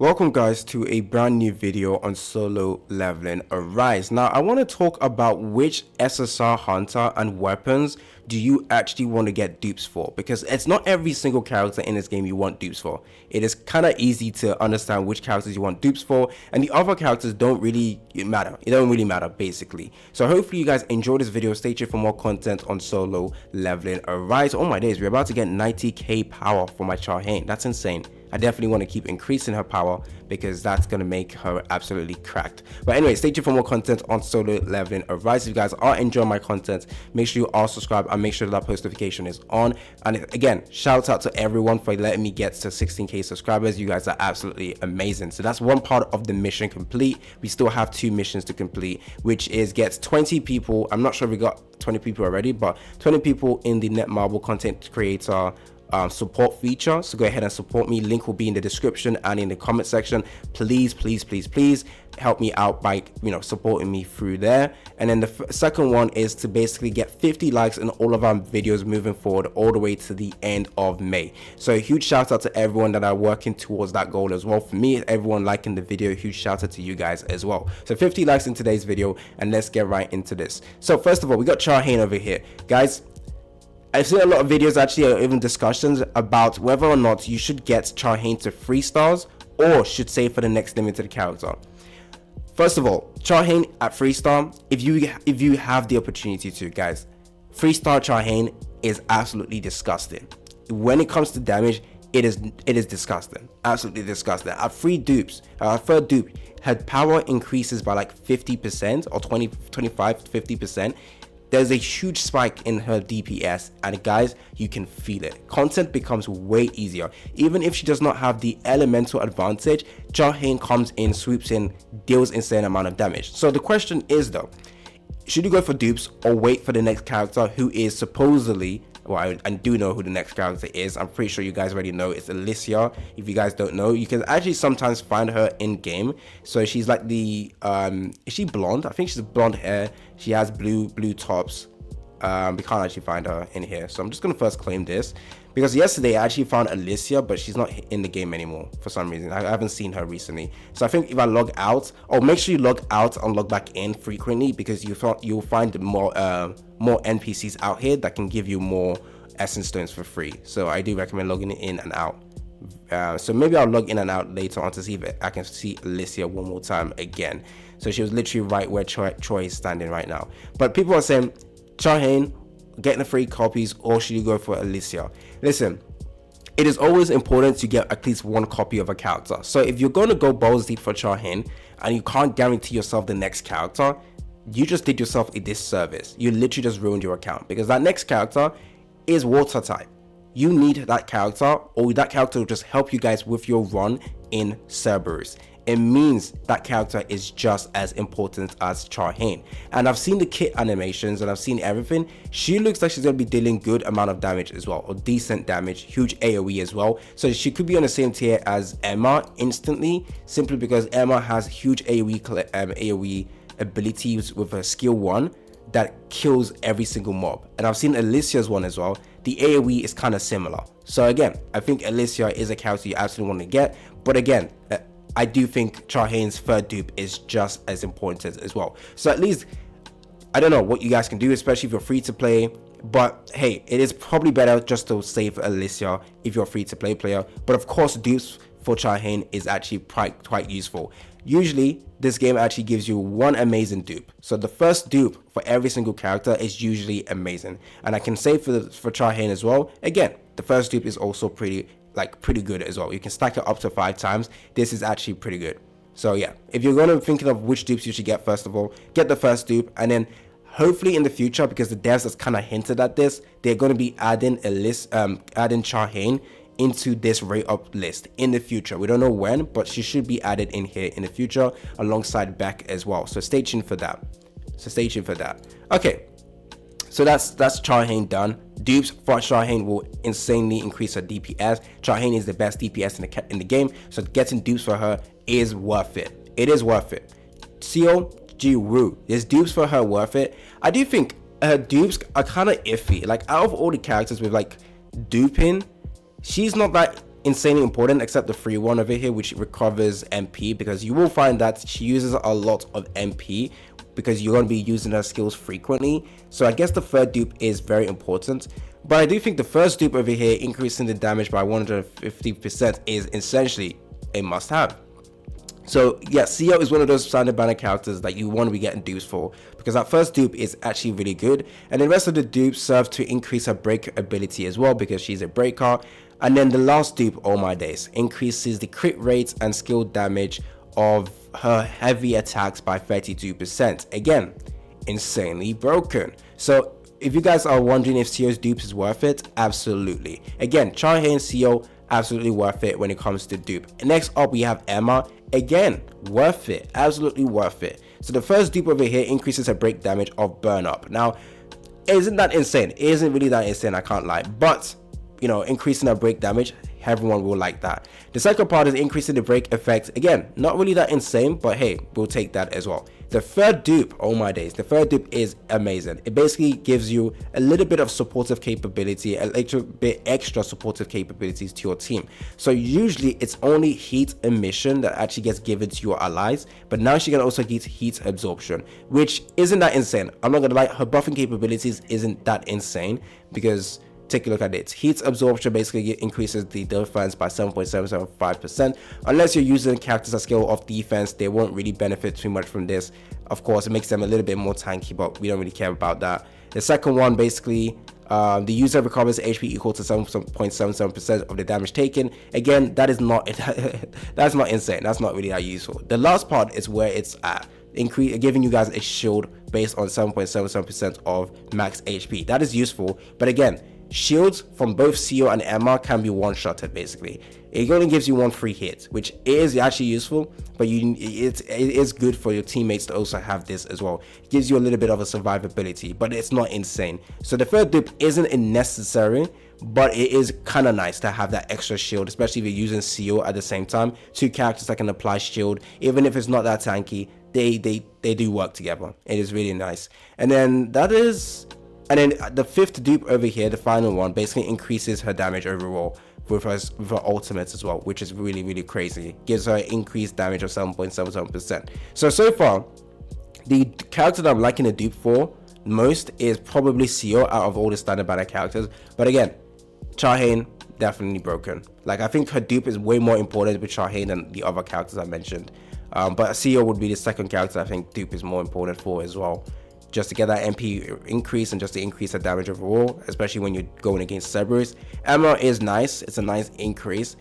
Welcome guys to a brand new video on solo leveling Arise. Now I want to talk about which SSR hunter and weapons do you actually want to get dupes for, because it's not every single character in this game you want dupes for. It is kind of easy to understand which characters you want dupes for, and the other characters don't really matter. It don't really matter basically. So hopefully you guys enjoy this video. Stay tuned for more content on solo leveling Arise. Oh my days, we're about to get 90k power for my Charhain. That's insane. I definitely want to keep increasing her power because that's going to make her absolutely cracked. But anyway, stay tuned for more content on solo leveling Arise. If you guys are enjoying my content, make sure you are subscribed and make sure that post notification is on. And again, shout out to everyone for letting me get to 16k subscribers. You guys are absolutely amazing. So that's one part of the mission complete. We still have 2 missions to complete, which is get 20 people. I'm not sure if we got 20 people already, but 20 people in the Netmarble content creator support feature. So go ahead and support me. Link will be in the description and in the comment section. Please help me out by supporting me through there. And then the second one is to basically get 50 likes in all of our videos moving forward all the way to the end of May. So a huge shout out to everyone that are working towards that goal as well. For me, everyone liking the video, huge shout out to you guys as well. So 50 likes in today's video, and let's get right into this. So first of all, we got Charhain over here, guys. I've seen a lot of videos, actually, or even discussions about whether or not you should get Charhain to 3 stars or should save for the next limited character. First of all, Charhain at 3 star, if you have the opportunity to, guys, 3 star Charhain is absolutely disgusting. When it comes to damage, it is disgusting, absolutely disgusting. At 3 dupes, our third dupe, her power increases by like 50% or 25 to 50%. There's a huge spike in her DPS, and guys, you can feel it. Content becomes way easier. Even if she does not have the elemental advantage, Charhain comes in, swoops in, deals insane amount of damage. So the question is though, should you go for dupes or wait for the next character who is supposedly, well, I do know who the next character is. I'm pretty sure you guys already know. It's Alicia. If you guys don't know, you can actually sometimes find her in game. So she's like the is she blonde? I think she's blonde hair. She has blue tops. We can't actually find her in here, so I'm just gonna first claim this, because yesterday I actually found Alicia, but she's not in the game anymore for some reason. I haven't seen her recently. So I think if I log out, or make sure you log out and log back in frequently, because you'll find more NPCs out here that can give you more essence stones for free. So I do recommend logging in and out. So maybe I'll log in and out later on to see if I can see Alicia one more time again. So she was literally right where Troy is standing right now. But people are saying Charhain, getting the 3 copies, or should you go for Alicia? Listen, it is always important to get at least 1 copy of a character. So if you're going to go balls deep for Charhain and you can't guarantee yourself the next character, you just did yourself a disservice. You literally just ruined your account, because that next character is water type. You need that character, or that character will just help you guys with your run in Cerberus. It means that character is just as important as Charhain. And I've seen the kit animations and I've seen everything. She looks like she's going to be dealing good amount of damage as well, or decent damage, huge AoE as well. So she could be on the same tier as Emma instantly, simply because Emma has huge AoE abilities with her skill 1 that kills every single mob. And I've seen Alicia's one as well. The AoE is kind of similar. So again, I think Alicia is a character you absolutely want to get. But again, I do think Charhain's third dupe is just as important as well. So at least, I don't know what you guys can do, especially if you're free to play. But hey, it is probably better just to save Alicia if you're a free to play player. But of course, dupes for Charhain is actually quite useful. Usually, this game actually gives you 1 amazing dupe. So the first dupe for every single character is usually amazing. And I can say for Charhain as well, again, the first dupe is also pretty good as well. You can stack it up to 5 times. This is actually pretty good. So yeah, if you're going to thinking of which dupes you should get, first of all, get the first dupe, and then hopefully in the future, because the devs has kind of hinted at this, they're going to be adding a list, adding Charhain into this rate up list in the future. We don't know when, but she should be added in here in the future alongside Beck as well. So stay tuned for that. Okay, so that's Charhain done. Dupes for Charhain will insanely increase her DPS. Charhain is the best DPS in the game, so getting dupes for her is worth it. It is worth it. Seal Ji Woo, is dupes for her worth it? I do think her dupes are kind of iffy. Like, out of all the characters with like duping, she's not that insanely important, except the free one over here, which recovers MP, because you will find that she uses a lot of MP because you're going to be using her skills frequently. So I guess the third dupe is very important, but I do think the first dupe over here, increasing the damage by 150%, is essentially a must-have. So yeah, CEO is one of those standard banner characters that you want to be getting dupes for, because that first dupe is actually really good, and the rest of the dupes serve to increase her break ability as well, because she's a breaker. And then the last dupe, oh my days, increases the crit rate and skill damage of her heavy attacks by 32%. Again, insanely broken. So if you guys are wondering if CEO's dupes is worth it, absolutely. Again, Charhae and CEO, absolutely worth it when it comes to dupe. Next up, we have Emma. Again, worth it, absolutely worth it. So the first dupe over here increases her break damage of burn up. Now, isn't that insane? It isn't really that insane, I can't lie, but you know, increasing her break damage, everyone will like that. The second part is increasing the break effect. Again, not really that insane, but hey, we'll take that as well. The third dupe, oh my days, the third dupe is amazing. It basically gives you a little bit of supportive capability, a little bit extra supportive capabilities to your team. So usually it's only heat emission that actually gets given to your allies, but now she can also get heat absorption, which isn't that insane. I'm not gonna lie, her buffing capabilities isn't that insane, because take a look at it. Heat absorption basically increases the defense by 7.775%. Unless you're using characters that scale off defense, they won't really benefit too much from this. Of course, it makes them a little bit more tanky, but we don't really care about that. The second one, basically, the user recovers HP equal to 7.77% of the damage taken. Again, that is not that's not insane. That's not really that useful. The last part is where it's at, giving you guys a shield based on 7.77% of max HP. That is useful, but again, shields from both CEO and Emma can be one-shotted basically. It only gives you one free hit, which is actually useful, but it is good for your teammates to also have this as well. It gives you a little bit of a survivability, but it's not insane. So the third dupe isn't necessary, but it is kind of nice to have that extra shield, especially if you're using CEO at the same time. Two characters that can apply shield, even if it's not that tanky, they do work together. It is really nice. And then the fifth dupe over here, the final one, basically increases her damage overall with her ultimate as well, which is really, really crazy. Gives her increased damage of 7.77%. So far, the character that I'm liking the dupe for most is probably CEO out of all the standard banner characters. But again, Charhae, definitely broken. Like, I think her dupe is way more important with Charhae than the other characters I mentioned. But CEO would be the second character I think dupe is more important for as well, just to get that MP increase and just to increase the damage overall, especially when you're going against Cerberus. Emma is nice. It's a nice increase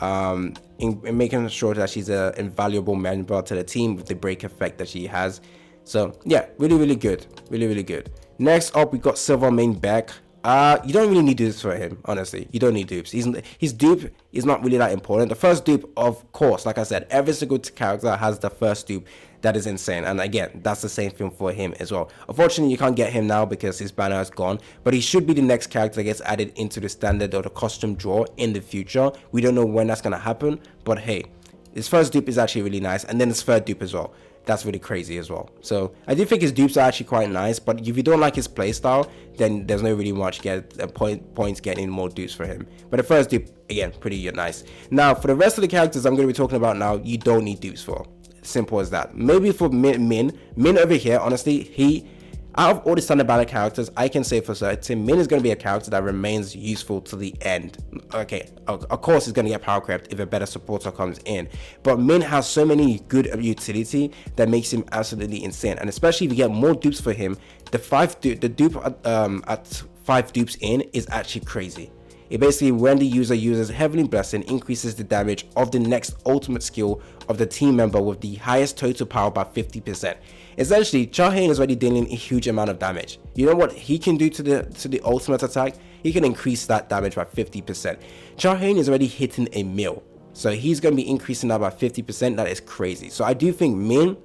in making sure that she's an invaluable member to the team with the break effect that she has. So yeah, really, really good. Really, really good. Next up, we got Silver Main back. You don't really need dupes for him, honestly. You don't need dupes. His dupe is not really that important. The first dupe, of course, like I said, every single character has the first dupe. That is insane. And again, that's the same thing for him as well. Unfortunately, you can't get him now because his banner is gone, but he should be the next character that gets added into the standard or the costume draw in the future. We don't know when that's going to happen, but hey, his first dupe is actually really nice, and then his third dupe as well. That's really crazy as well. So I do think his dupes are actually quite nice, but if you don't like his playstyle, then there's no really much points getting more dupes for him. But the first dupe, again, pretty nice. Now for the rest of the characters I'm going to be talking about now, you don't need dupes for. Simple as that. Maybe for Min over here, honestly, out of all the standard banner characters, I can say for certain Min is going to be a character that remains useful to the end. Okay, of course he's going to get power crept if a better supporter comes in, but Min has so many good utility that makes him absolutely insane. And especially if you get more dupes for him, the dupe at 5 dupes in is actually crazy. It basically, when the user uses Heavenly Blessing, increases the damage of the next ultimate skill of the team member with the highest total power by 50%. Essentially, Charhae is already dealing a huge amount of damage. You know what he can do to the ultimate attack? He can increase that damage by 50%. Charhae is already hitting a mil, so he's going to be increasing that by 50%. That is crazy. So I do think Min,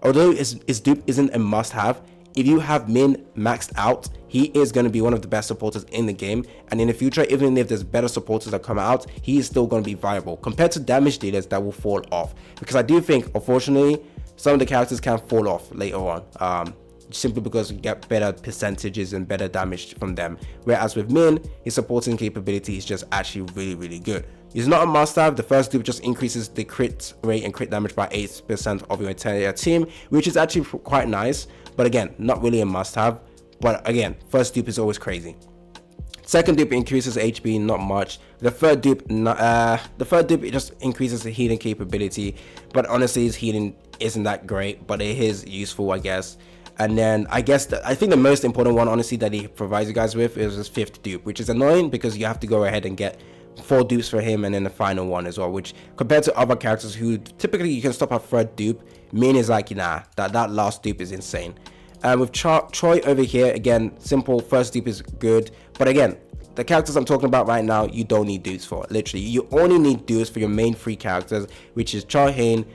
although his dupe isn't a must-have, if you have Min maxed out, he is going to be one of the best supporters in the game, and in the future, even if there's better supporters that come out, he is still going to be viable compared to damage dealers that will fall off. Because I do think, unfortunately, some of the characters can fall off later on, simply because you get better percentages and better damage from them. Whereas with Min, his supporting capability is just actually really, really good. It's not a must-have. The first dupe just increases the crit rate and crit damage by 8% of your entire team, which is actually quite nice. But again, not really a must-have. But again, first dupe is always crazy. Second dupe increases HP, not much. The third dupe, it just increases the healing capability. But honestly, his healing isn't that great, but it is useful, I guess. And then I think the most important one, honestly, that he provides you guys with is his fifth dupe, which is annoying because you have to go ahead and get 4 dupes for him and then the final one as well, which compared to other characters who typically you can stop at third dupe, Min is like, nah, that last dupe is insane. With Troy over here, again, simple, first dupe is good, but again, the characters I'm talking about right now, you don't need dupes for. Literally, you only need dupes for your main 3 characters, which is Charhain,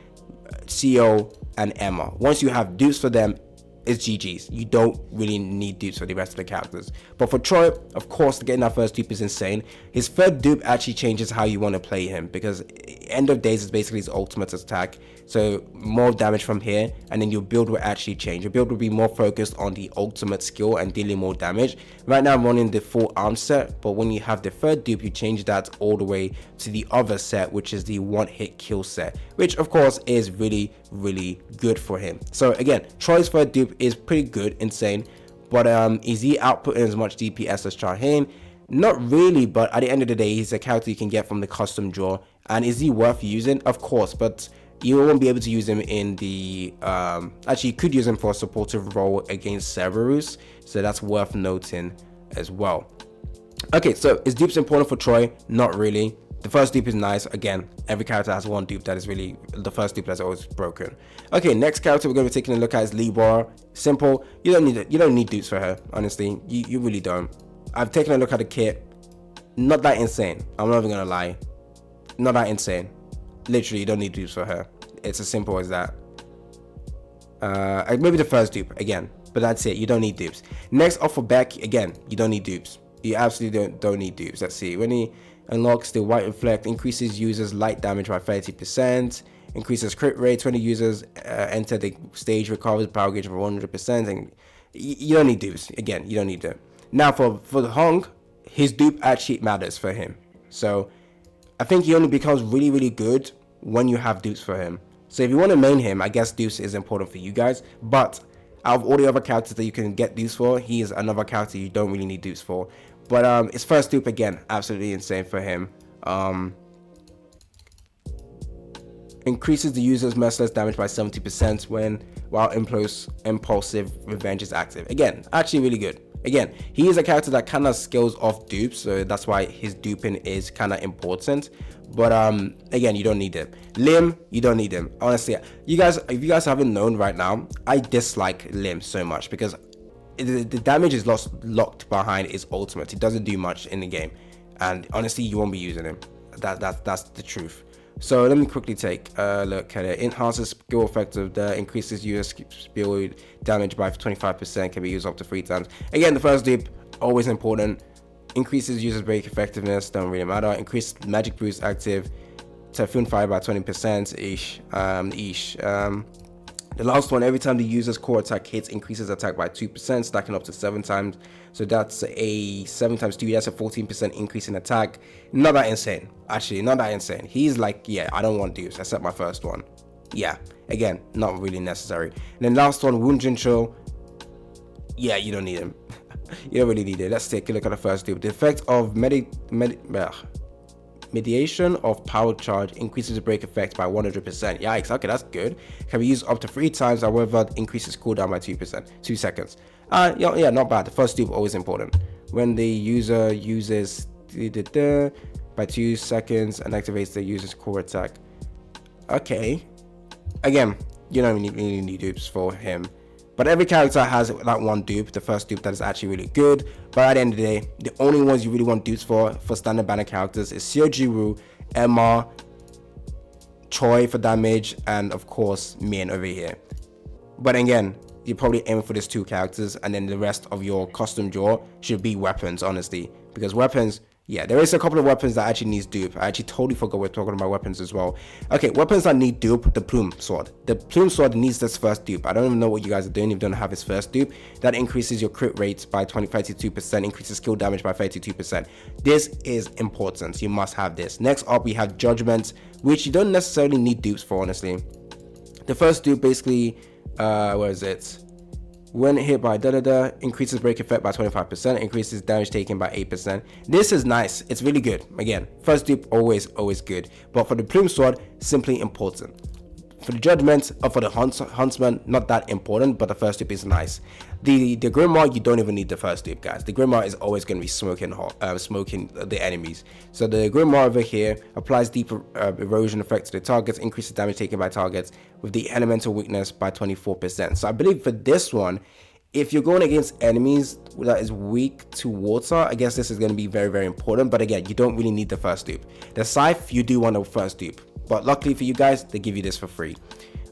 CO, and Emma. Once you have dupes for them, it's GG's. You don't really need dupes for the rest of the characters. But for Troy, of course, getting that first dupe is insane. His third dupe actually changes how you want to play him, because end of days is basically his ultimate attack. So more damage from here, and then your build will actually change. Your build will be more focused on the ultimate skill and dealing more damage. Right now I'm running the full arm set, but when you have the third dupe, you change that all the way to the other set, which is the one hit kill set, which of course is really good for him. So again, Troy's third dupe is pretty good, insane, but is he outputting as much DPS as Charhain? Not really, but at the end of the day, he's a character you can get from the custom draw. And is he worth using? Of course, but you won't be able to use him in the actually you could use him for a supportive role against Cerberus, so that's worth noting as well. Okay, so is dupes important for Troy? Not really. The first dupe is nice. Again, every character has one dupe that is really the first dupe that's always broken. Okay, next character we're going to be taking a look at is Libra. Simple. You don't need dupes for her, honestly. You really don't. I've taken a look at the kit. Not that insane. I'm not even gonna lie. Not that insane. Literally, you don't need dupes for her. It's as simple as that. Maybe the first dupe again, but that's it. You don't need dupes. Next up for Beck, again, you don't need dupes. You absolutely don't need dupes. Let's see. When he unlocks the White Inflect, increases users light damage by 30%, increases crit rate. 20 users enter the stage, recovers power gauge for 100%, and you don't need dupes. Again, you don't need them. Now for the Hong, his dupe actually matters for him. So I think he only becomes really good when you have dupes for him. So if you want to main him, I guess dupes is important for you guys. But out of all the other characters that you can get dupes for, he is another character you don't really need dupes for. But his first dupe, again, absolutely insane for him. Increases the user's merciless damage by 70% while impulsive revenge is active. Again, actually really good. Again, he is a character that kind of scales off dupes, so that's why his duping is kind of important. But again, you don't need him. Lim, you don't need him. Honestly, if you guys haven't known right now, I dislike Lim so much because the damage is locked behind his ultimate. He doesn't do much in the game, and honestly, you won't be using him. That's the truth. So let me quickly take a look at it. Enhances skill effect of the increases user skill damage by 25%, can be used up to 3 times. Again, the first dupe, always important. Increases user's break effectiveness, don't really matter. Increased magic boost active, Typhoon Fire by 20%. The last one, every time the user's core attack hits, increases attack by 2%, stacking up to 7 times. So that's a 7 times 2, that's a 14% increase in attack. Not that insane, actually, not that insane. He's like, yeah, I don't want dupes, except my first one. Yeah, again, not really necessary. And then last one, Wound Control. Yeah, you don't need him. You don't really need it. Let's take a look at the first dupe. The effect of mediation of power charge increases the break effect by 100%. Yikes, okay, that's good. Can be used up to 3 times, however, increases cooldown by 2 seconds. Yeah, not bad. The first dupe always important. When the user uses by 2 seconds and activates the user's core attack. Okay. Again, you don't really need dupes for him. But every character has that one dupe, the first dupe that is actually really good. But at the end of the day, the only ones you really want dupes for standard banner characters is Seojiru, Emma, Choi for damage, and of course, Min over here. But again, you're probably aiming for these 2 characters, and then the rest of your custom draw should be weapons, honestly. Because weapons, Yeah, there is a couple of weapons that actually needs dupe. I actually totally forgot we're talking about weapons as well. Okay, weapons that need dupe, the plume sword. The plume sword needs this first dupe. I don't even know what you guys are doing if you don't have its first dupe. That increases your crit rate by 32%, increases skill damage by 32%. This is important. You must have this. Next up, we have Judgment, which you don't necessarily need dupes for, honestly. The first dupe basically, where is it? When hit by increases break effect by 25%, increases damage taken by 8%. This is nice. It's really good. Again, first dupe always good. But for the plume sword, simply important. For the judgment or for the huntsman, not that important, but the first dupe is nice. The Grimoire, you don't even need the first dupe, guys. The Grimoire is always going to be smoking the enemies. So the Grimoire over here applies deep erosion effect to the targets, increases damage taken by targets with the elemental weakness by 24%. So I believe for this one, if you're going against enemies that is weak to water, I guess this is going to be very important. But again, you don't really need the first dupe. The scythe, you do want the first dupe. But luckily for you guys, they give you this for free.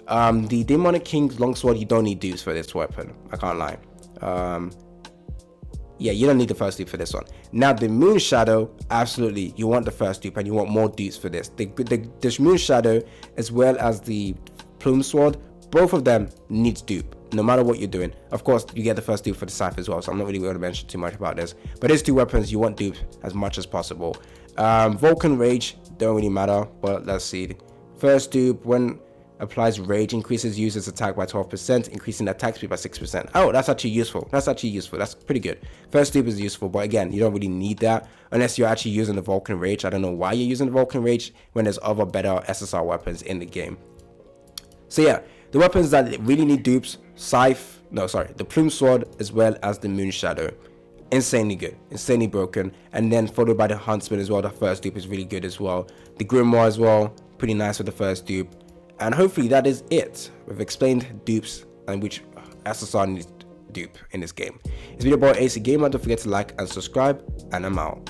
The Demonic King's Longsword, you don't need dupes for this weapon. I can't lie. Yeah, you don't need the first dupe for this one. Now, the Moon Shadow, absolutely, you want the first dupe and you want more dupes for this. The Moon Shadow, as well as the Plume Sword, both of them needs dupe, no matter what you're doing. Of course, you get the first dupe for the scythe as well, so I'm not really going to mention too much about this. But these two weapons, you want dupe as much as possible. Vulcan Rage, don't really matter, but let's see. First dupe, when applies rage, increases user's attack by 12%, increasing attack speed by 6%. Oh, that's actually useful. That's pretty good. First dupe is useful, but again, you don't really need that unless you're actually using the Vulcan Rage. I don't know why you're using the Vulcan Rage when there's other better SSR weapons in the game. So yeah, the weapons that really need dupes, the Plume Sword as well as the Moon Shadow. Insanely good, insanely broken, and then followed by the Huntsman as well. The first dupe is really good as well. The Grimoire as well, pretty nice with the first dupe. And hopefully that is it. We've explained dupes and which SSR needs dupe in this game. It's been your boy AC Gamer. Don't forget to like and subscribe, and I'm out.